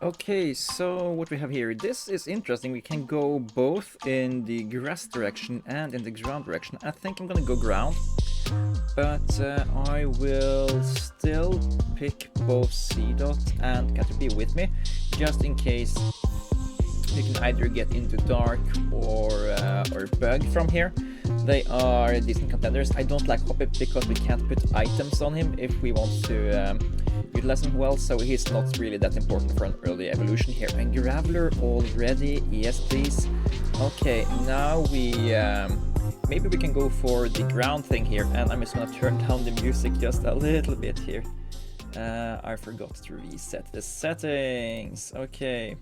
Okay, so what we have here, this is interesting. We can go both in the grass direction and in the ground direction. I think I'm gonna go ground, but I will still pick both Seedot and Caterpie with me, just in case you can either get into Dark or Bug from here. They are decent contenders. I don't like Hoppip because we can't put items on him if we want to utilize him well, so he's not really that important for an early evolution here. And Graveler already, yes please. Okay, now we maybe we can go for the ground thing here, and I'm just gonna turn down the music just a little bit here. I forgot to reset the settings. Okay.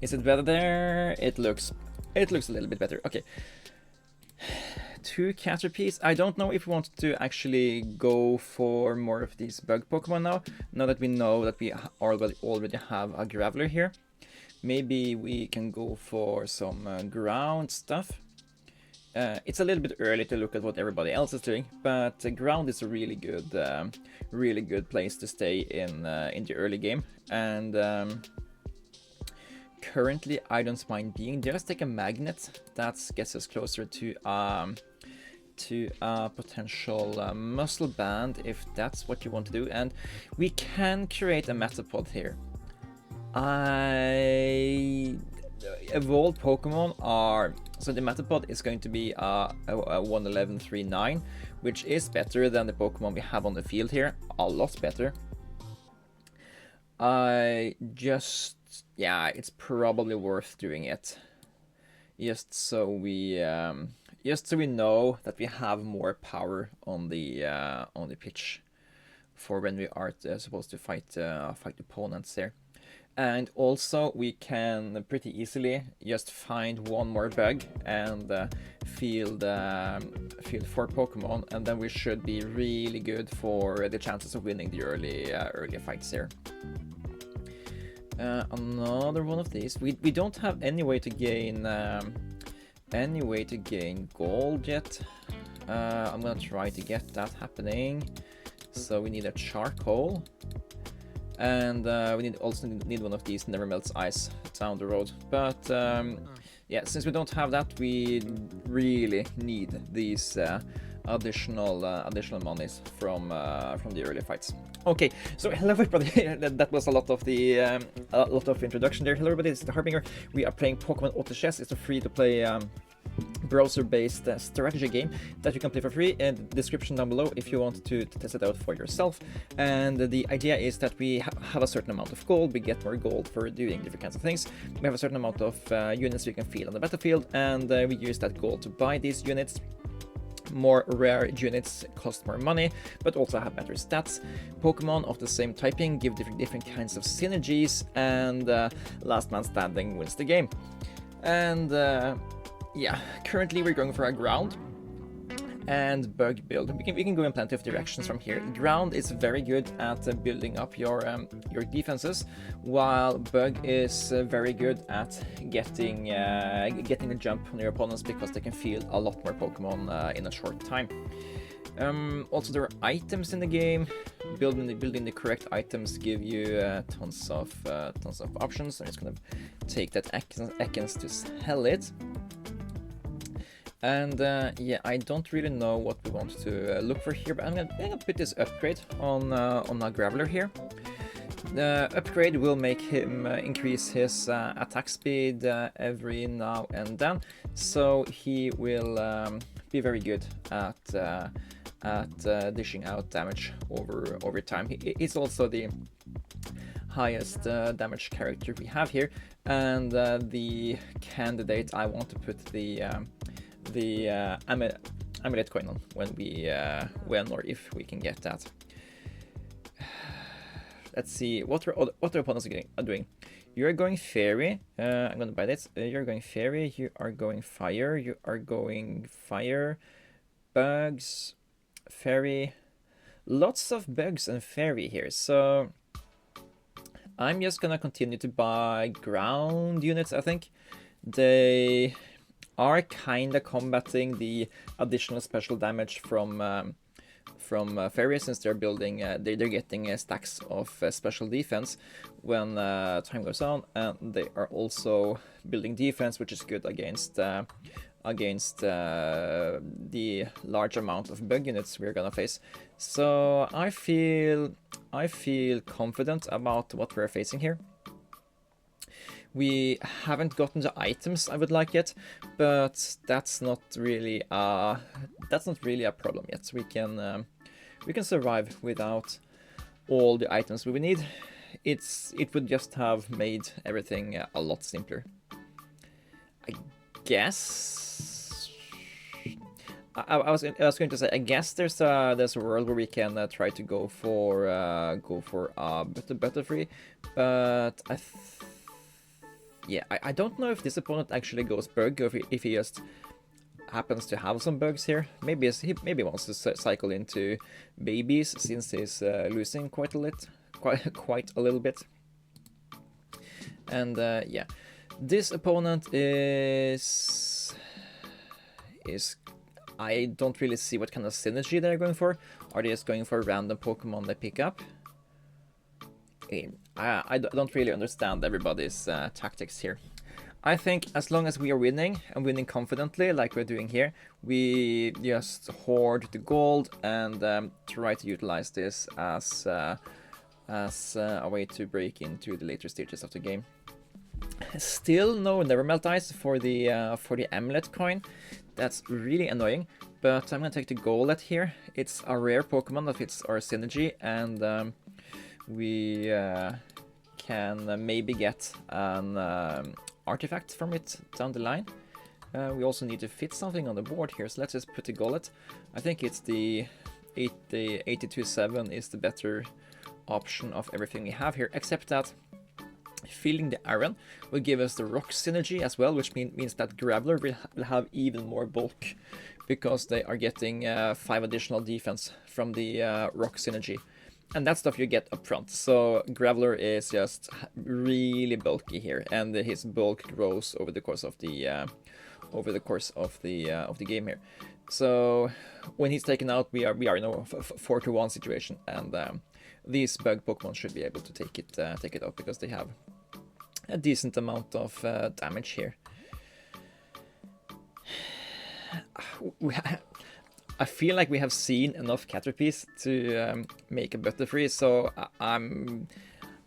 Is it better there? It looks a little bit better. Okay. 2 Caterpies. I don't know if we want to actually go for more of these bug Pokemon now that we know that we already have a Graveler here. Maybe we can go for some ground stuff. It's a little bit early to look at what everybody else is doing, but ground is a really good place to stay in the early game. And currently, I don't mind being there. Let's take a magnet. That gets us closer to a potential muscle band, if that's what you want to do. And we can create a Metapod here. Evolved Pokemon are... So the Metapod is going to be a 11139, which is better than the Pokemon we have on the field here. A lot better. Yeah, it's probably worth doing it. Just so we know that we have more power on the pitch for when we are supposed to fight opponents there. And also we can pretty easily just find one more bug and field 4 Pokemon, and then we should be really good for the chances of winning the early fights there. Another one of these. We don't have any way to gain gold yet. I'm gonna try to get that happening. So we need a charcoal, and we also need one of these Never Melts Ice down the road. But yeah, since we don't have that, we really need these additional monies from the early fights. Okay, so hello everybody. That was a lot of introduction there. Hello everybody, it's the Harbinger. We are playing Pokemon Auto Chess. It's a free-to-play browser-based strategy game that you can play for free in the description down below if you want to test it out for yourself. And the idea is that we have a certain amount of gold. We get more gold for doing different kinds of things. We have a certain amount of units we can field on the battlefield, and we use that gold to buy these units. More rare units cost more money, but also have better stats. Pokemon of the same typing give different kinds of synergies, and last man standing wins the game. And yeah, currently we're going for a ground and bug build. We can go in plenty of directions from here. Ground is very good at building up your defenses, while bug is very good at getting the jump on your opponents because they can field a lot more Pokemon in a short time. Also, there are items in the game. Building the correct items give you tons of options. I'm just gonna take that Ekans to sell it. And yeah, I don't really know what we want to look for here, but I'm gonna put this upgrade on a Graveler here. The upgrade will make him increase his attack speed every now and then, so he will be very good at dishing out damage over time. He's also the highest damage character we have here, and the candidate I want to put the amulet coin on when or if we can get that. Let's see what our opponents are doing. You're going fairy. I'm gonna buy this. You're going fairy. You are going fire. You are going fire. Bugs, fairy. Lots of bugs and fairy here. So I'm just gonna continue to buy ground units. I think they are kinda combating the additional special damage from Fairy, since they're building, they're getting stacks of special defense when time goes on, and they are also building defense, which is good against the large amount of bug units we're gonna face. So I feel confident about what we're facing here. We haven't gotten the items I would like yet, but that's not really a problem yet. We can survive without all the items we would need. It would just have made everything a lot simpler. I guess I was going to say, I guess there's a world where we can try to go for Butterfree, but I don't know if this opponent actually goes bug, or if he just happens to have some bugs here. Maybe he wants to cycle into babies, since he's losing quite a little bit. And yeah, this opponent is I don't really see what kind of synergy they're going for. Are they just going for random Pokemon they pick up? I don't really understand everybody's tactics here. I think as long as we are winning, and winning confidently like we're doing here, we just hoard the gold and try to utilize this as a way to break into the later stages of the game. Still no Never Melt Ice for the Amulet coin. That's really annoying, but I'm gonna take the Golett here. It's a rare Pokemon that fits our synergy, and we can maybe get an artifact from it down the line. We also need to fit something on the board here, so let's just put the Golett. I think it's the 82-7 is the better option of everything we have here, except that filling the iron will give us the rock synergy as well, which means that Graveler will have even more bulk, because they are getting 5 additional defense from the rock synergy. And that stuff you get up front. So Graveler is just really bulky here, and his bulk grows over the course of the game here. So when he's taken out, we are in a 4-to-1 situation, and these bug Pokemon should be able to take it out, because they have a decent amount of damage here. I feel like we have seen enough Caterpies to make a Butterfree, so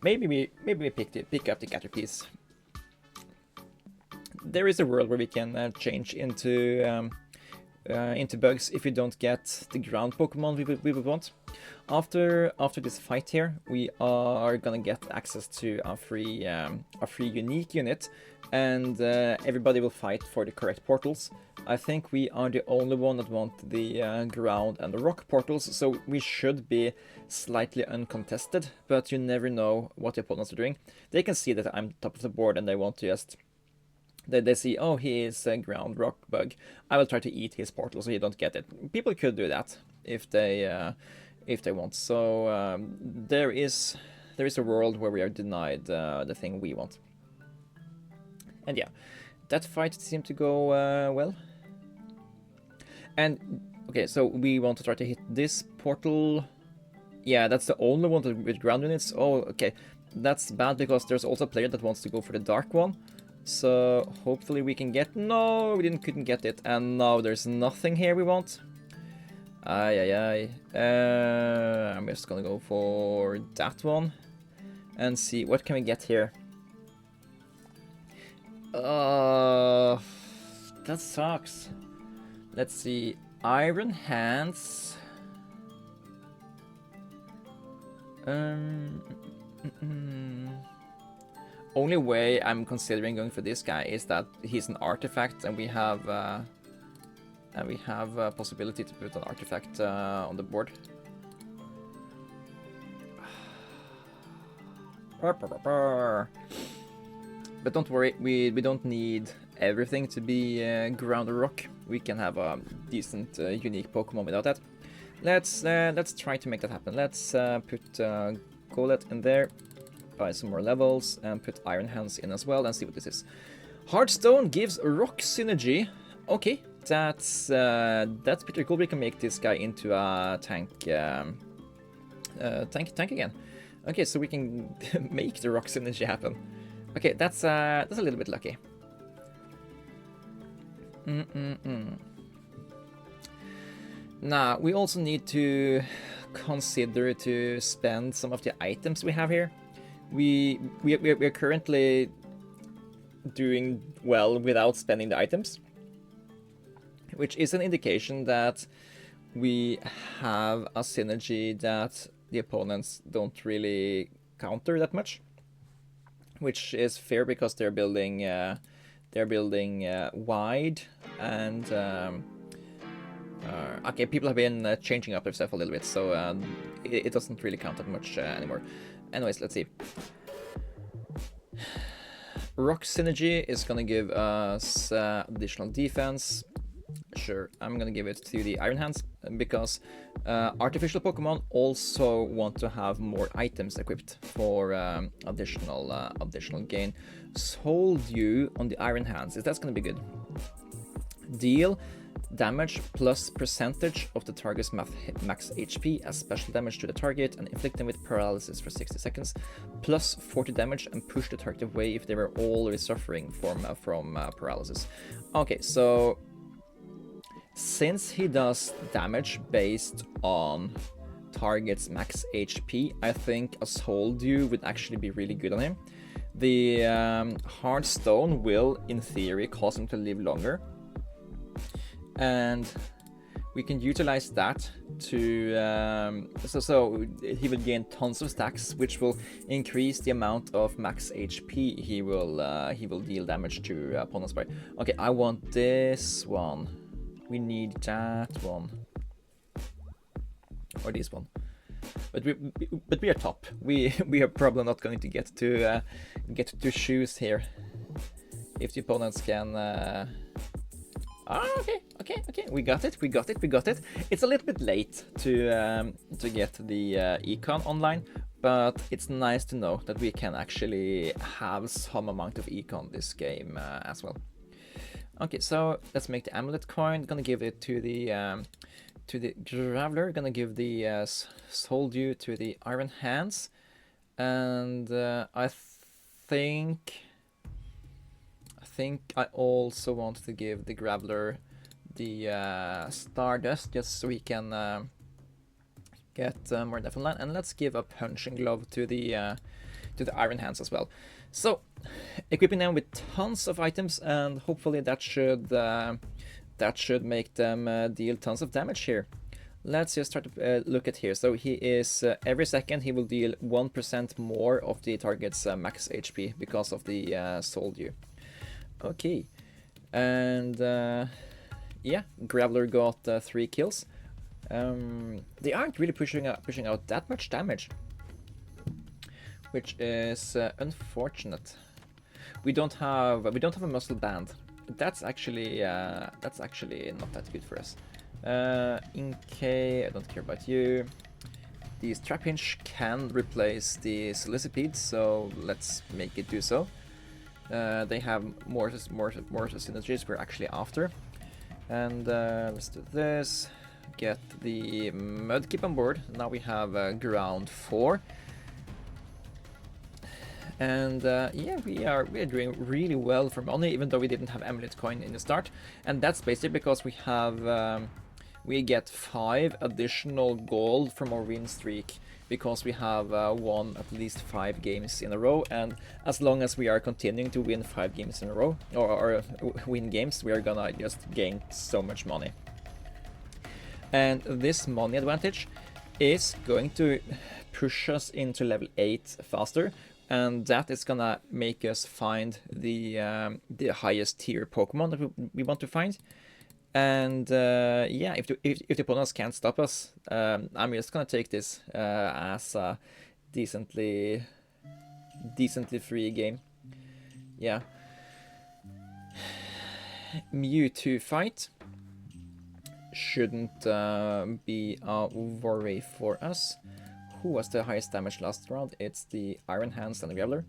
maybe we pick up the Caterpies. There is a world where we can change into bugs if we don't get the ground Pokemon we would want. After this fight here, we are gonna get access to a free unique unit, and everybody will fight for the correct portals. I think we are the only one that want the ground and the rock portals, so we should be slightly uncontested, but you never know what the opponents are doing. They can see that I'm top of the board, and they want to just... They see, oh, he is a ground rock bug. I will try to eat his portal so he don't get it. People could do that if they want. So there is a world where we are denied the thing we want. And yeah, that fight seemed to go well. And okay, so we want to try to hit this portal. Yeah, that's the only one with ground units. Oh, okay, that's bad, because there's also a player that wants to go for the dark one. So hopefully we can get... No, we couldn't get it. And now there's nothing here we want. I'm just gonna go for that one and see what can we get here. That sucks. Let's see. Iron Hands. Only way I'm considering going for this guy is that he's an artifact, and we have a possibility to put an artifact on the board. But don't worry, we don't need everything to be ground or rock. We can have a decent unique Pokemon without that. Let's try to make that happen. Let's put Golett in there, buy some more levels, and put Iron Hands in as well, and see what this is. Heartstone gives rock synergy. Okay, that's pretty cool. We can make this guy into a tank, tank again. Okay, so we can make the rock synergy happen. Okay, that's a little bit lucky. Now we also need to consider to spend some of the items we have here. We're currently doing well without spending the items, which is an indication that we have a synergy that the opponents don't really counter that much, which is fair because they're building wide, and okay, people have been changing up their stuff a little bit, so it doesn't really count that much anymore. Anyways, let's see. Rock synergy is gonna give us additional defense. Sure, I'm gonna give it to the Iron Hands because artificial Pokemon also want to have more items equipped for additional gain. Soul Dew on the Iron Hands, that's gonna be good. Deal damage plus percentage of the target's max HP as special damage to the target and inflict them with paralysis for 60 seconds, plus 40 damage and push the target away if they were already suffering from paralysis. Okay, so since he does damage based on target's max HP, I think a Soul Dew would actually be really good on him. The Hard Stone will, in theory, cause him to live longer, and we can utilize that to so he will gain tons of stacks, which will increase the amount of max HP he will deal damage to opponents by. Okay, I want this one. We need that one, or this one. But we are top. We are probably not going to get to choose here if the opponents can. Okay. We got it. It's a little bit late to get the econ online, but it's nice to know that we can actually have some amount of econ this game as well. Okay, so let's make the amulet coin. Gonna give it to the Graveler. Gonna give the Soul Dew to the Iron Hands, and I think I also want to give the Graveler the Stardust, just so we can get more depth online. And let's give a Punching Glove to the Iron Hands as well. So, equipping them with tons of items, and hopefully that should make them deal tons of damage here. Let's just start to look at here. So he is every second he will deal 1% more of the target's max HP because of the Soul Dew. Okay, and yeah, Graveler got 3 kills. They aren't really pushing out that much damage, which is unfortunate. We don't have a muscle band. That's actually not that good for us. Inkay, I don't care about you. The Strap Hinge can replace the Silicipede, so let's make it do so. They have more synergies we're actually after. And let's do this. Get the Mudkip on board. Now we have ground 4. And yeah, we are doing really well for money, even though we didn't have Amulet Coin in the start. And that's basically because we have we get 5 additional gold from our win streak, because we have won at least 5 games in a row, and as long as we are continuing to win 5 games in a row, or win games, we are gonna just gain so much money. And this money advantage is going to push us into level 8 faster, and that is gonna make us find the highest tier Pokemon that we want to find. And yeah, if the opponents can't stop us, I'm just gonna take this as a decently free game. Yeah. Mewtwo fight shouldn't be a worry for us. Who was the highest damage last round? It's the Iron Hands and the Graveler.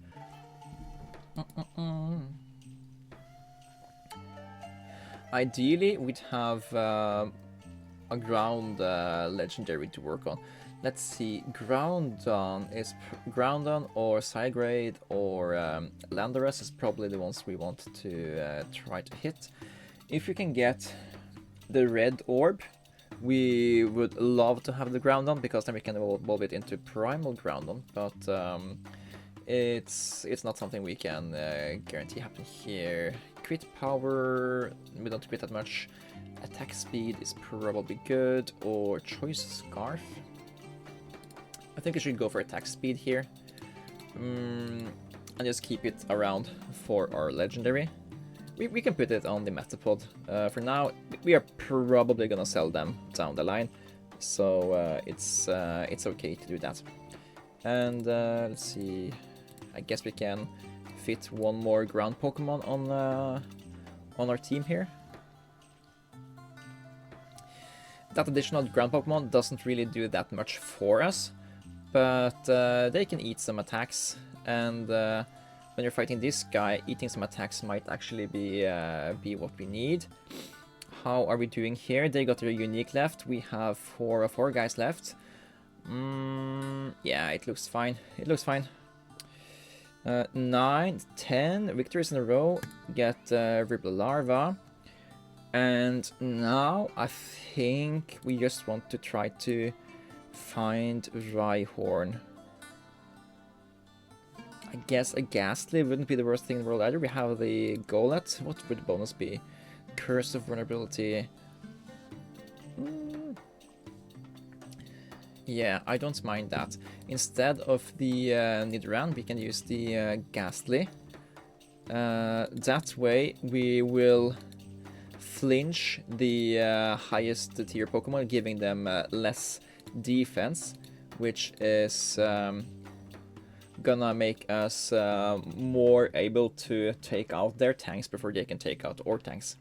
Ideally, we'd have a ground legendary to work on. Let's see, Groundon or Sigrade or Landorus is probably the ones we want to try to hit. If you can get the red orb, we would love to have the Groundon, because then we can evolve it into Primal Groundon, but it's not something we can guarantee happen here. Crit power, we don't crit that much. Attack speed is probably good, or choice scarf. I think I should go for attack speed here, and just keep it around for our legendary. We can put it on the Metapod. For now, we are probably gonna sell them down the line, so it's okay to do that. And let's see, I guess we can fit one more ground Pokemon on our team here. That additional ground Pokemon doesn't really do that much for us, but they can eat some attacks, and when you're fighting this guy, eating some attacks might actually be what we need. How are we doing here? They got their unique left. We have four guys left. Yeah, it looks fine. It looks fine. 9, 10 victories in a row. Get Ribble Larva. And now I think we just want to try to find Rhyhorn. I guess a Ghastly wouldn't be the worst thing in the world either. We have the Golett. What would the bonus be? Curse of Vulnerability. Yeah, I don't mind that. Instead of the Nidoran, we can use the Ghastly. That way we will flinch the highest tier Pokemon, giving them less defense, which is gonna make us more able to take out their tanks before they can take out our tanks.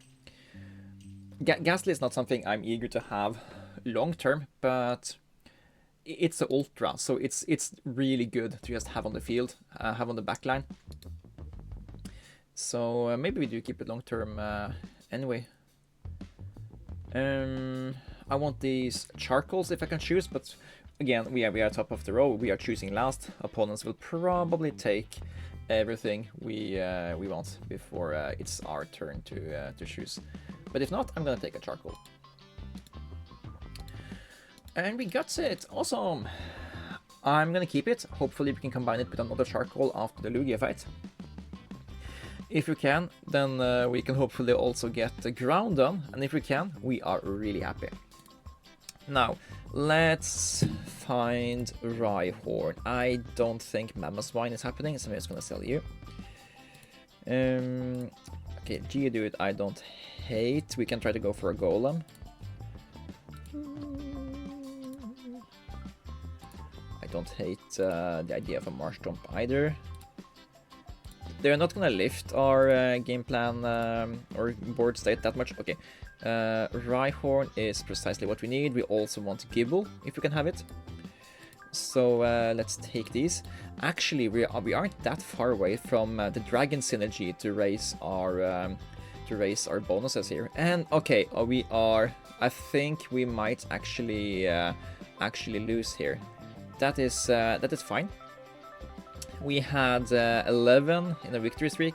Ghastly is not something I'm eager to have long term, but it's an ultra, so it's really good to just have on the field, have on the backline. So maybe we do keep it long term anyway. I want these charcoals if I can choose, but again, we are top of the row. We are choosing last. Opponents will probably take everything we want before it's our turn to choose. But if not, I'm gonna take a charcoal. And we got it! Awesome! I'm gonna keep it. Hopefully we can combine it with another charcoal after the Lugia fight. If we can, then we can hopefully also get the ground done, and if we can, we are really happy. Now, let's find Rhyhorn. I don't think Mammothswine is happening, so I'm just gonna sell you. Okay, Geodude I don't hate. We can try to go for a Golem. I don't hate the idea of a Marshtomp either. They're not gonna lift our game plan or board state that much. Okay, Rhyhorn is precisely what we need. We also want Gibble, if we can have it. So let's take these. Actually, we aren't that far away from the Dragon Synergy to raise our bonuses here. And okay, we are. I think we might actually lose here. That is fine. We had 11 in a victory streak,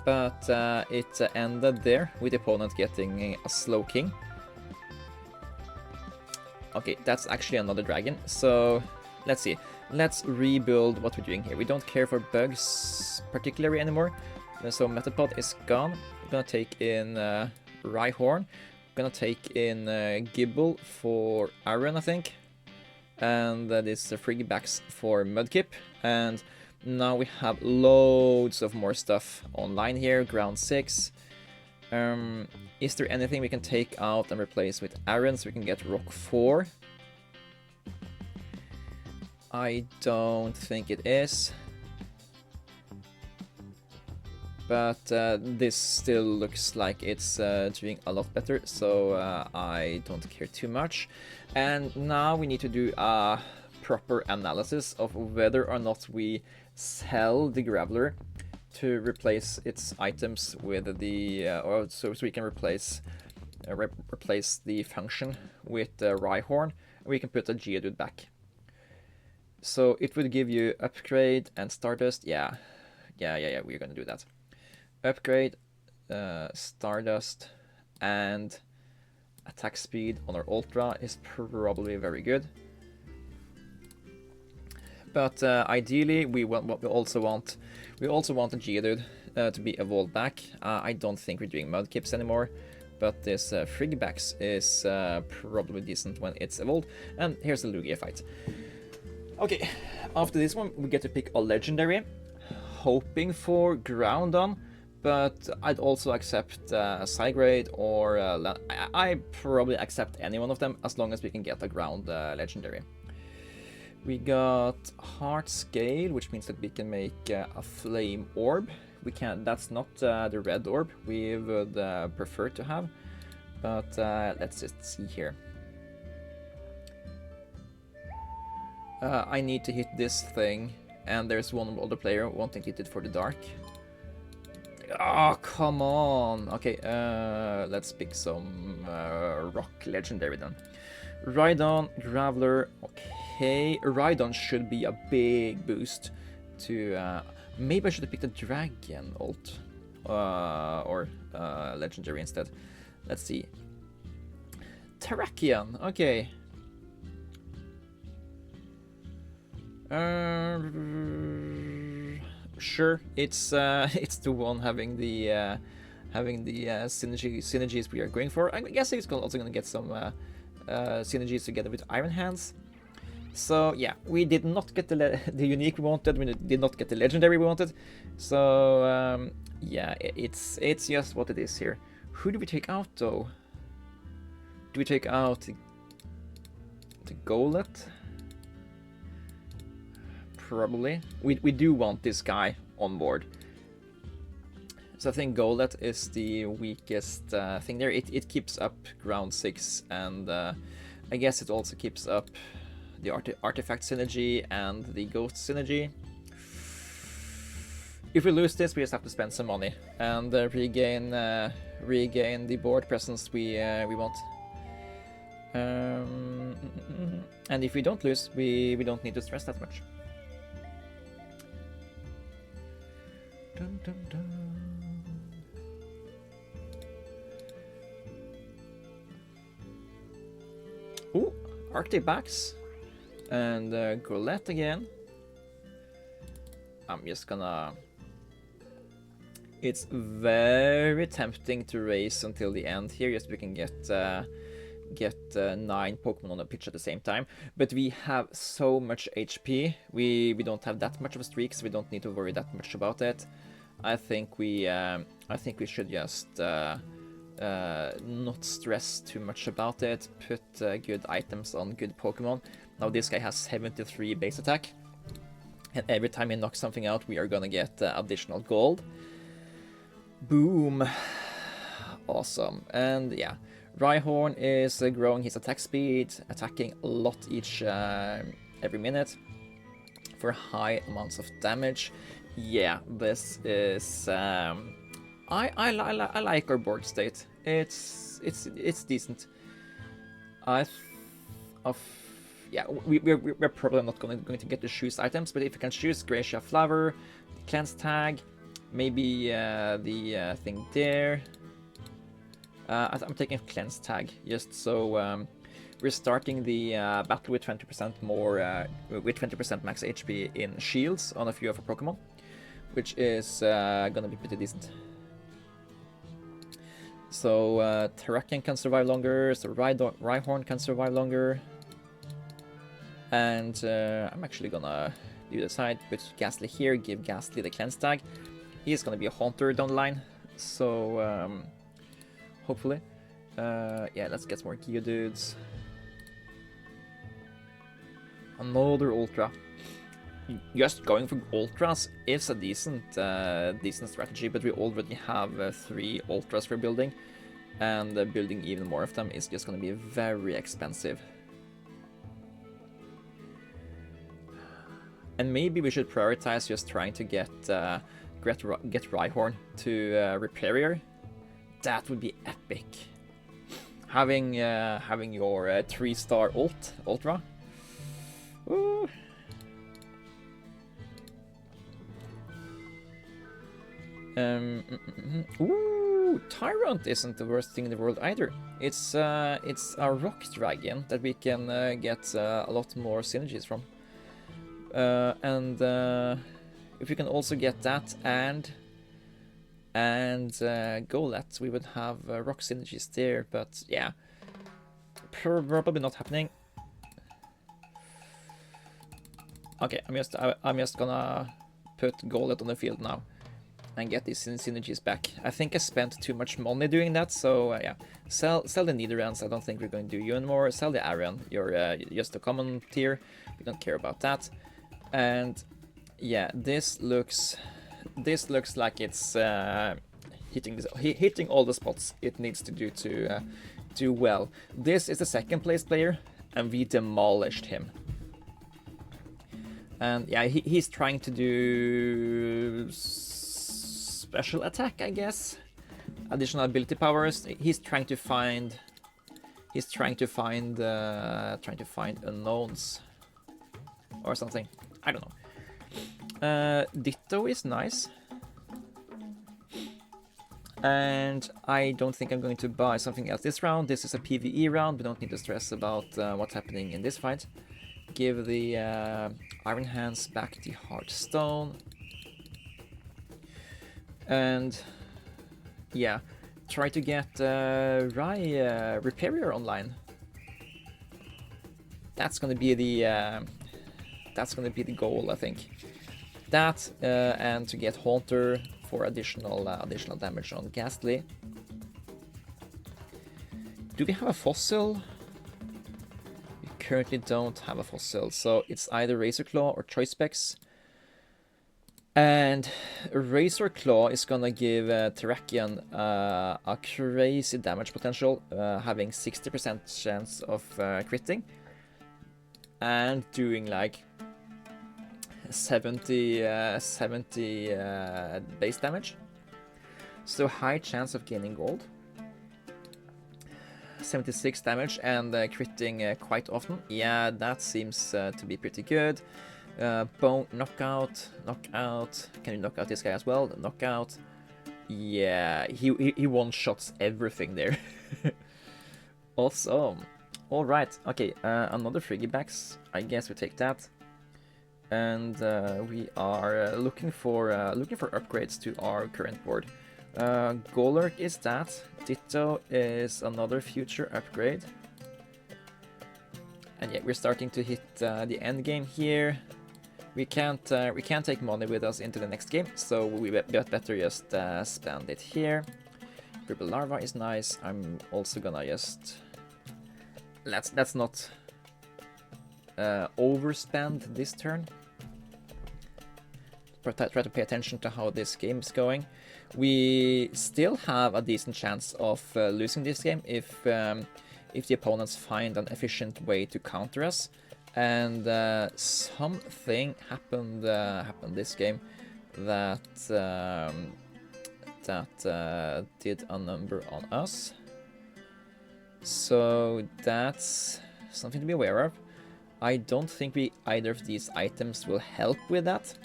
but it ended there with the opponent getting a Slow King. Okay, that's actually another dragon, so let's see. Let's rebuild what we're doing here. We don't care for bugs particularly anymore, so Metapod is gone. We're gonna take in Rhyhorn. We're gonna take in Gibble for Aaron, I think. And that is the Frigbacks for Mudkip. And now we have loads of more stuff online here. Ground 6. Is there anything we can take out and replace with Aaron so we can get Rock 4? I don't think it is. But this still looks like it's doing a lot better, so I don't care too much. And now we need to do a proper analysis of whether or not we sell the Graveler to replace its items with the or so we can replace replace the function with the Rhyhorn, and we can put a Geodude back. So it would give you upgrade and Stardust. Yeah, we're gonna do that. Upgrade, Stardust, and attack speed on our Ultra is probably very good. But ideally, we also want a Geodude to be evolved back. I don't think we're doing Mudkips anymore, but this Frigbax is probably decent when it's evolved. And here's the Lugia fight. Okay, after this one, we get to pick a legendary, hoping for Groudon, but I'd also accept Psygrade or I probably accept any one of them as long as we can get a ground legendary. We got Heart Scale, which means that we can make a Flame Orb. We can. That's not the red orb we would prefer to have, but let's just see here. I need to hit this thing, and there's one other player wanting to hit it for the dark. Oh, come on! Okay, let's pick some rock legendary then. Rhydon, Graveler, okay. Rhydon should be a big boost to... maybe I should have picked a Dragon ult. Or legendary instead. Let's see. Terrakion, okay. Sure, it's the one having the synergies we are going for. I guess it's also gonna get some synergies together with Iron Hands. So yeah, we did not get the unique we wanted. We did not get the legendary we wanted. So yeah, it's just what it is here. Who do we take out though? Do we take out the Golett? Probably. We do want this guy on board. So I think Golett is the weakest thing there. It keeps up ground 6, and I guess it also keeps up the artifact synergy and the ghost synergy. If we lose this, we just have to spend some money and regain the board presence we want. And if we don't lose, we don't need to stress that much. Dun, dun, dun. Ooh, Arctibax and Golett again. I'm just gonna... It's very tempting to race until the end here, just so we can get 9 Pokemon on a pitch at the same time. But we have so much HP. We don't have that much of a streak, so we don't need to worry that much about it. I think we should just not stress too much about it. Put good items on good Pokemon. Now this guy has 73 base attack, and every time he knocks something out, we are gonna get additional gold. Boom! Awesome. And yeah, Rhyhorn is growing his attack speed, attacking a lot each every minute for high amounts of damage. Yeah, this is I like our board state. It's decent. Yeah, we're probably not going to get to choose items, but if we can choose Gracia Flower, Cleanse Tag, maybe the thing there. I'm taking Cleanse Tag just so we're starting the battle with 20% more with 20% max HP in shields on a few of our Pokemon, which is gonna be pretty decent. So Terrakion can survive longer, so Rhyhorn can survive longer, and I'm actually gonna leave it aside, put Ghastly here, give Ghastly the Cleanse Tag. He's gonna be a Haunter down the line, so hopefully. Yeah, let's get some more Geodudes. Another Ultra. Just going for Ultras is a decent strategy, but we already have 3 Ultras we're building, and building even more of them is just going to be very expensive. And maybe we should prioritize just trying to get get Rhyhorn to Rhyperior. That would be epic. Having your 3-star Ultra. Ooh. Ooh, Tyrant isn't the worst thing in the world either. It's a rock dragon that we can get a lot more synergies from. And if we can also get that and Golett, we would have rock synergies there. But yeah, probably not happening. Okay, I'm just gonna put Golett on the field now and get these synergies back. I think I spent too much money doing that, so yeah. Sell the Nidorans, I don't think we're going to do you anymore. Sell the Arian, you're just a common tier. We don't care about that. And yeah, this looks like it's hitting all the spots it needs to do well. This is the second place player, and we demolished him. And yeah, he's trying to do special attack, I guess. Additional ability powers. He's trying to find unknowns or something. I don't know. Ditto is nice. And I don't think I'm going to buy something else this round. This is a PvE round. We don't need to stress about what's happening in this fight. Give the Iron Hands back the Heartstone. And yeah, try to get Rhyperior online. That's gonna be the goal, I think. That and to get Haunter for additional damage on Ghastly. Do we have a fossil? We currently don't have a fossil, so it's either Razor Claw or Choice Specs. And Razor Claw is gonna give Terrakion a crazy damage potential, having 60% chance of critting and doing like 70 base damage. So high chance of gaining gold. 76 damage and critting quite often. Yeah, that seems to be pretty good. Bone knockout. Can you knock out this guy as well? Knockout. Yeah, he one-shots everything there. Awesome. All right. Okay. Another Frigibacks. I guess we take that. And we are looking for upgrades to our current board. Golurk is that. Ditto is another future upgrade. And yeah, we're starting to hit the end game here. We can't take money with us into the next game, so we better just spend it here. Purple Larva is nice. I'm also gonna just let's not overspend this turn. Try to pay attention to how this game is going. We still have a decent chance of losing this game if the opponents find an efficient way to counter us. And something happened this game that did a number on us. So that's something to be aware of. I don't think either of these items will help with that.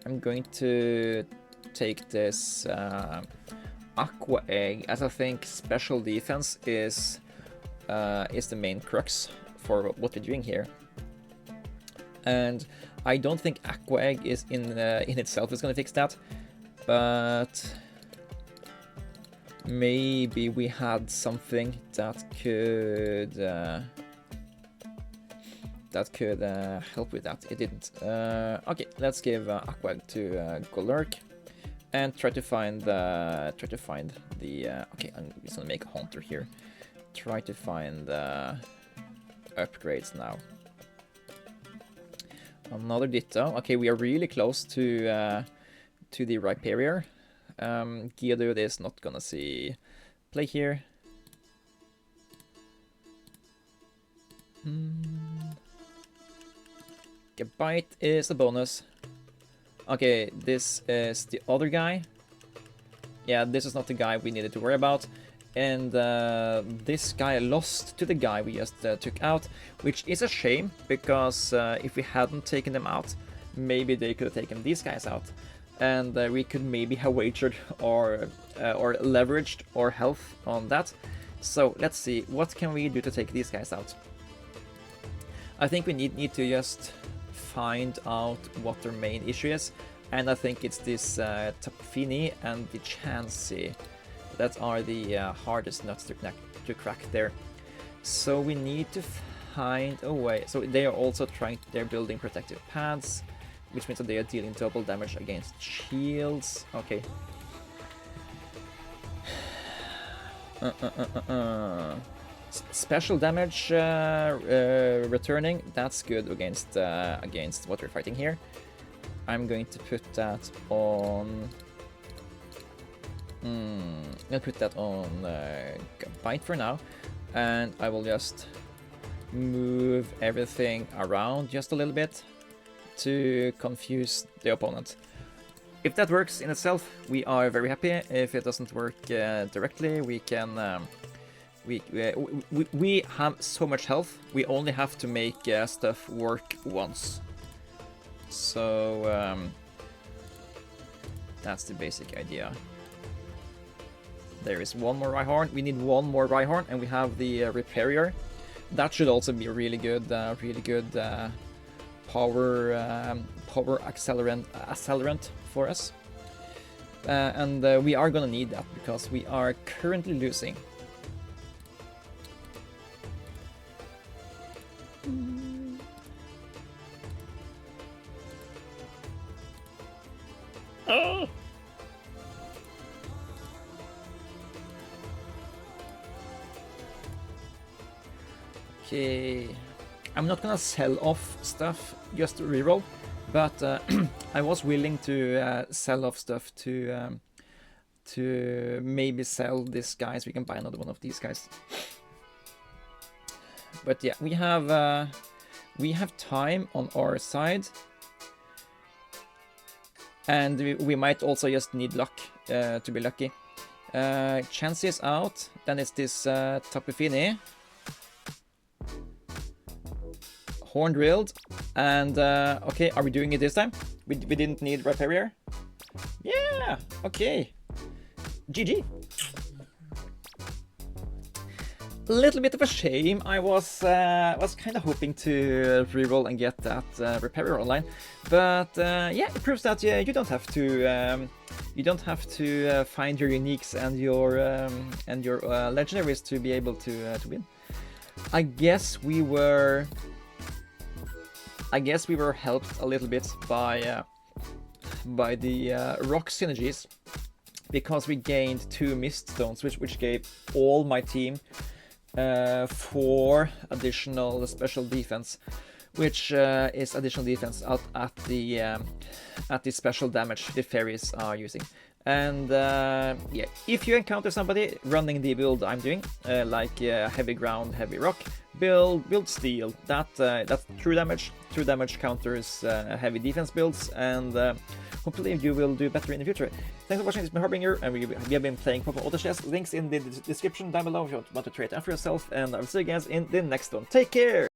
I'm going to take this Aqua Egg, as I think special defense is the main crux for what we're doing here. And I don't think Aqua Egg is in itself is going to fix that, but maybe we had something that could help with that. It didn't. Okay, let's give Aqua Egg to Golurk and try to find the. Okay, I'm just gonna make a Haunter here. Try to find upgrades now. Another Ditto. Okay, we are really close to the Rhyperior. Geodude is not gonna see play here. Bite is a bonus. Okay, this is the other guy. Yeah, this is not the guy we needed to worry about. And this guy lost to the guy we just took out, which is a shame, because if we hadn't taken them out, maybe they could have taken these guys out. And we could maybe have wagered or leveraged our health on that. So let's see, what can we do to take these guys out? I think we need to just find out what their main issue is, and I think it's this Tapfini and the Chansey that are the hardest nuts to crack there. So we need to find a way. So they are also they're building protective pads, which means that they are dealing double damage against shields. Okay. Special damage returning, that's good against what we're fighting here. I'm going to put that on... I'll put that on Bite for now, and I will just move everything around just a little bit to confuse the opponent. If that works in itself, we are very happy. If it doesn't work directly, we can... we have so much health, we only have to make stuff work once. So that's the basic idea. There is one more Rhyhorn. We need one more Rhyhorn, and we have the Reparier. That should also be a really good power accelerant for us. And we are gonna need that because we are currently losing. Oh! Okay, I'm not gonna sell off stuff just to reroll, but I was willing to sell off stuff to maybe sell this guy so we can buy another one of these guys. But yeah, we have time on our side, and we might also just need luck to be lucky. Chansey is out, then it's this Tapu Fini. Horn drilled, and okay, are we doing it this time? We didn't need Reparier? Yeah, okay. GG. A little bit of a shame. I was kind of hoping to reroll and get that Reparier online, but yeah, it proves that you don't have to find your uniques and your legendaries to be able to win. I guess we were helped a little bit by the rock synergies, because we gained 2 mist stones, which gave all my team 4 additional special defense, which is additional defense out at the special damage the fairies are using. And yeah, if you encounter somebody running the build I'm doing, like heavy ground, heavy rock, build steel. That's true damage. True damage counters heavy defense builds, and hopefully you will do better in the future. Thanks for watching. It's been Harbinger, and we have been playing Pokemon Auto Chess. Links in the description down below if you want to try it out for yourself, and I'll see you guys in the next one. Take care!